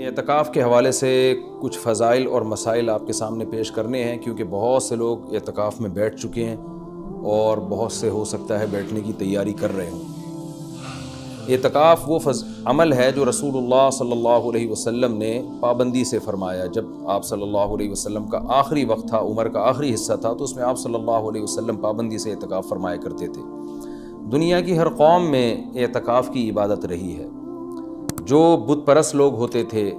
اعتکاف کے حوالے سے کچھ فضائل اور مسائل آپ کے سامنے پیش کرنے ہیں، کیونکہ بہت سے لوگ اعتکاف میں بیٹھ چکے ہیں اور بہت سے ہو سکتا ہے بیٹھنے کی تیاری کر رہے ہوں۔ اعتکاف وہ عمل ہے جو رسول اللہ صلی اللہ علیہ وسلم نے پابندی سے فرمایا۔ جب آپ صلی اللہ علیہ وسلم کا آخری وقت تھا، عمر کا آخری حصہ تھا، تو اس میں آپ صلی اللہ علیہ وسلم پابندی سے اعتکاف فرمایا کرتے تھے۔ دنیا کی ہر قوم میں اعتکاف کی عبادت رہی ہے۔ جو بت پرست لوگ ہوتے تھے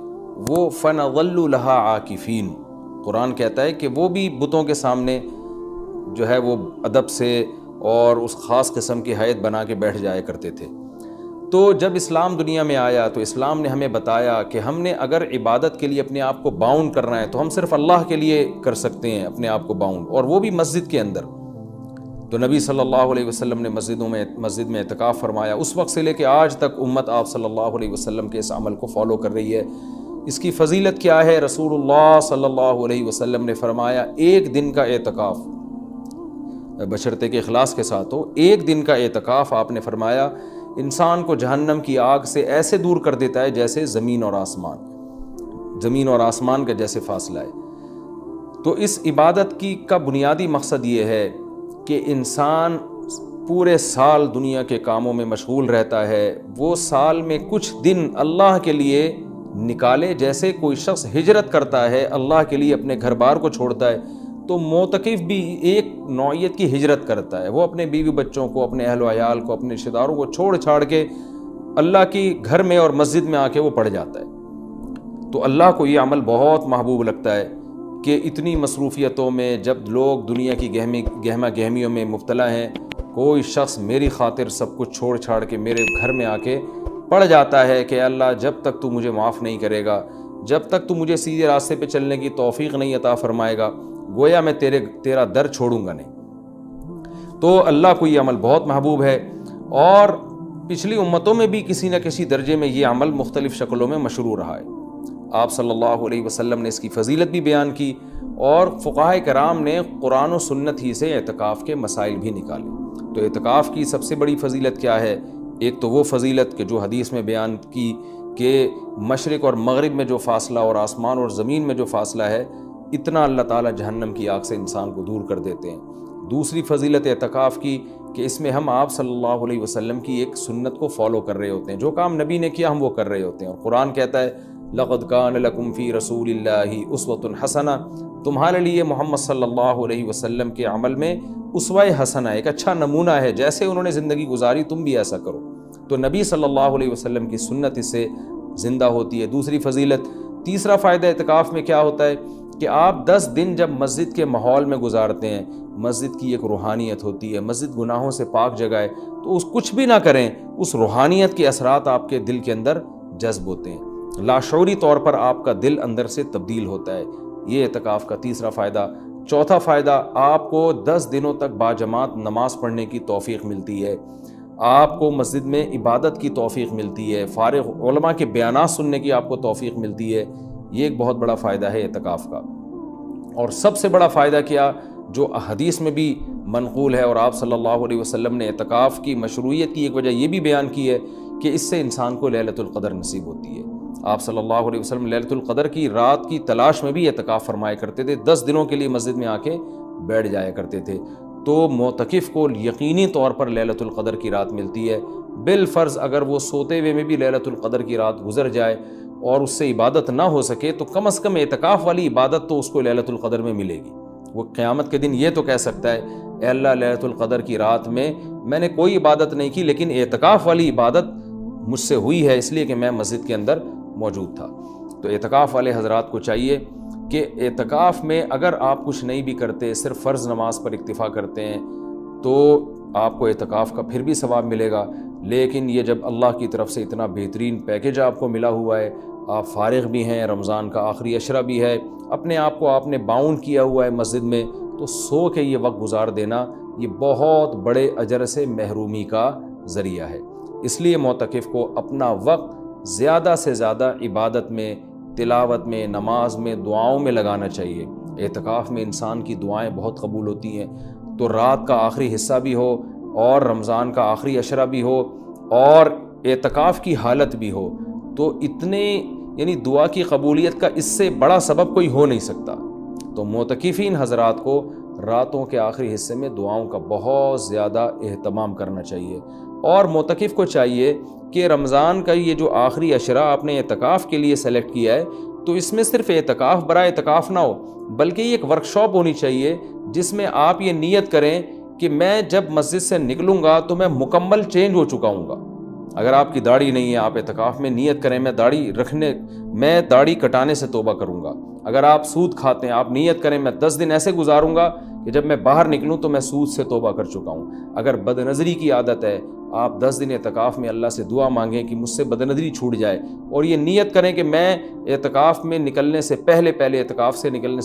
وہ فَنَظَلُّ لَهَا عَاكِفِينَ، قرآن کہتا ہے کہ وہ بھی بتوں کے سامنے جو ہے وہ ادب سے اور اس خاص قسم کی ہیئت بنا کے بیٹھ جایا کرتے تھے۔ تو جب اسلام دنیا میں آیا تو اسلام نے ہمیں بتایا کہ ہم نے اگر عبادت کے لیے اپنے آپ کو باؤنڈ کرنا ہے تو ہم صرف اللہ کے لیے کر سکتے ہیں اپنے آپ کو باؤنڈ، اور وہ بھی مسجد کے اندر۔ تو نبی صلی اللہ علیہ وسلم نے مسجد میں اعتکاف فرمایا۔ اس وقت سے لے کے آج تک امت آپ صلی اللہ علیہ وسلم کے اس عمل کو فالو کر رہی ہے۔ اس کی فضیلت کیا ہے؟ رسول اللہ صلی اللہ علیہ وسلم نے فرمایا ایک دن کا اعتکاف، بشرطے کے اخلاص کے ساتھ ہو، ایک دن کا اعتکاف آپ نے فرمایا انسان کو جہنم کی آگ سے ایسے دور کر دیتا ہے جیسے زمین اور آسمان کا جیسے فاصلہ ہے۔ تو اس عبادت کا بنیادی مقصد یہ ہے کہ انسان پورے سال دنیا کے کاموں میں مشغول رہتا ہے، وہ سال میں کچھ دن اللہ کے لیے نکالے۔ جیسے کوئی شخص ہجرت کرتا ہے اللہ کے لیے، اپنے گھر بار کو چھوڑتا ہے، تو معتکف بھی ایک نوعیت کی ہجرت کرتا ہے۔ وہ اپنے بیوی بچوں کو، اپنے اہل و عیال کو، اپنے رشتہ داروں کو چھوڑ چھاڑ کے اللہ کی گھر میں اور مسجد میں آ کے وہ پڑ جاتا ہے۔ تو اللہ کو یہ عمل بہت محبوب لگتا ہے کہ اتنی مصروفیتوں میں جب لوگ دنیا کی گہما گہمیوں میں مبتلا ہیں، کوئی شخص میری خاطر سب کچھ چھوڑ چھاڑ کے میرے گھر میں آ کے پڑ جاتا ہے کہ اللہ جب تک تو مجھے معاف نہیں کرے گا، جب تک تو مجھے سیدھے راستے پہ چلنے کی توفیق نہیں عطا فرمائے گا، گویا میں تیرا در چھوڑوں گا نہیں۔ تو اللہ کو یہ عمل بہت محبوب ہے، اور پچھلی امتوں میں بھی کسی نہ کسی درجے میں یہ عمل مختلف شکلوں میں مشروع رہا ہے۔ آپ صلی اللہ علیہ وسلم نے اس کی فضیلت بھی بیان کی، اور فقہاء کرام نے قرآن و سنت ہی سے اعتکاف کے مسائل بھی نکالے۔ تو اعتکاف کی سب سے بڑی فضیلت کیا ہے؟ ایک تو وہ فضیلت کہ جو حدیث میں بیان کی کہ مشرق اور مغرب میں جو فاصلہ اور آسمان اور زمین میں جو فاصلہ ہے، اتنا اللہ تعالیٰ جہنم کی آگ سے انسان کو دور کر دیتے ہیں۔ دوسری فضیلت اعتکاف کی کہ اس میں ہم آپ صلی اللہ علیہ وسلم کی ایک سنت کو فالو کر رہے ہوتے ہیں، جو کام نبی نے کیا ہم وہ کر رہے ہوتے ہیں۔ اور قرآن کہتا ہے لَقَدْ كَانَ لَكُمْ فِي رَسُولِ اللَّهِ أُسْوَةٌ حَسَنَةٌ، تمہارے لیے محمد صلی اللہ علیہ وسلم کے عمل میں اسوہ حسنہ، ایک اچھا نمونہ ہے، جیسے انہوں نے زندگی گزاری تم بھی ایسا کرو۔ تو نبی صلی اللہ علیہ وسلم کی سنت اس سے زندہ ہوتی ہے۔ دوسری فضیلت، تیسرا فائدہ اعتکاف میں کیا ہوتا ہے کہ آپ 10 دن جب مسجد کے ماحول میں گزارتے ہیں، مسجد کی ایک روحانیت ہوتی ہے، مسجد گناہوں سے پاک جگہ ہے، تو اس کچھ بھی نہ کریں، اس روحانیت کے اثرات آپ کے دل کے اندر جذب ہوتے ہیں، لاشعوری طور پر آپ کا دل اندر سے تبدیل ہوتا ہے۔ یہ اعتکاف کا تیسرا فائدہ۔ چوتھا فائدہ، آپ کو 10 دنوں تک باجماعت نماز پڑھنے کی توفیق ملتی ہے، آپ کو مسجد میں عبادت کی توفیق ملتی ہے، فارغ علماء کے بیانات سننے کی آپ کو توفیق ملتی ہے۔ یہ ایک بہت بڑا فائدہ ہے اعتکاف کا۔ اور سب سے بڑا فائدہ کیا، جو حدیث میں بھی منقول ہے، اور آپ صلی اللہ علیہ وسلم نے اعتکاف کی مشروعیت کی ایک وجہ یہ بھی بیان کی ہے کہ اس سے انسان کو لیلۃ القدر نصیب ہوتی ہے۔ آپ صلی اللہ علیہ وسلم لیلۃ القدر کی رات کی تلاش میں بھی اعتکاف فرمایا کرتے تھے، 10 دنوں کے لیے مسجد میں آ کے بیٹھ جایا کرتے تھے۔ تو معتکف کو یقینی طور پر لیلۃ القدر کی رات ملتی ہے، بالفرض اگر وہ سوتے ہوئے میں بھی لیلۃ القدر کی رات گزر جائے اور اس سے عبادت نہ ہو سکے تو کم از کم اعتکاف والی عبادت تو اس کو لیلۃ القدر میں ملے گی۔ وہ قیامت کے دن یہ تو کہہ سکتا ہے اے اللہ لیلۃ القدر کی رات میں نے کوئی عبادت نہیں کی، لیکن اعتکاف والی عبادت مجھ سے ہوئی ہے، اس لیے کہ میں مسجد کے اندر موجود تھا۔ تو اعتکاف والے حضرات کو چاہیے کہ اعتکاف میں اگر آپ کچھ نہیں بھی کرتے، صرف فرض نماز پر اکتفا کرتے ہیں، تو آپ کو اعتکاف کا پھر بھی ثواب ملے گا۔ لیکن یہ جب اللہ کی طرف سے اتنا بہترین پیکیج آپ کو ملا ہوا ہے، آپ فارغ بھی ہیں، رمضان کا آخری عشرہ بھی ہے، اپنے آپ کو آپ نے باؤنڈ کیا ہوا ہے مسجد میں، تو سو کے یہ وقت گزار دینا یہ بہت بڑے اجر سے محرومی کا ذریعہ ہے۔ اس لیے معتکف کو اپنا وقت زیادہ سے زیادہ عبادت میں، تلاوت میں، نماز میں، دعاؤں میں لگانا چاہیے۔ اعتکاف میں انسان کی دعائیں بہت قبول ہوتی ہیں، تو رات کا آخری حصہ بھی ہو اور رمضان کا آخری عشرہ بھی ہو اور اعتکاف کی حالت بھی ہو، تو اتنے یعنی دعا کی قبولیت کا اس سے بڑا سبب کوئی ہو نہیں سکتا۔ تو معتکفین حضرات کو راتوں کے آخری حصے میں دعاؤں کا بہت زیادہ اہتمام کرنا چاہیے، اور معتکف کو چاہیے کہ رمضان کا یہ جو آخری عشرہ آپ نے اعتکاف کے لیے سلیکٹ کیا ہے، تو اس میں صرف اعتکاف برائے اعتکاف نہ ہو، بلکہ یہ ایک ورکشاپ ہونی چاہیے جس میں آپ یہ نیت کریں کہ میں جب مسجد سے نکلوں گا تو میں مکمل چینج ہو چکا ہوں گا۔ اگر آپ کی داڑھی نہیں ہے، آپ اعتکاف میں نیت کریں میں داڑھی کٹانے سے توبہ کروں گا۔ اگر آپ سود کھاتے ہیں، آپ نیت کریں میں 10 دن ایسے گزاروں گا کہ جب میں باہر نکلوں تو میں سود سے توبہ کر چکا ہوں۔ اگر بد نظری کی عادت ہے، آپ 10 دن اعتکاف میں اللہ سے دعا مانگیں کہ مجھ سے بد نظری چھوٹ جائے، اور یہ نیت کریں کہ میں اعتکاف میں نکلنے سے پہلے اعتکاف سے نکلنے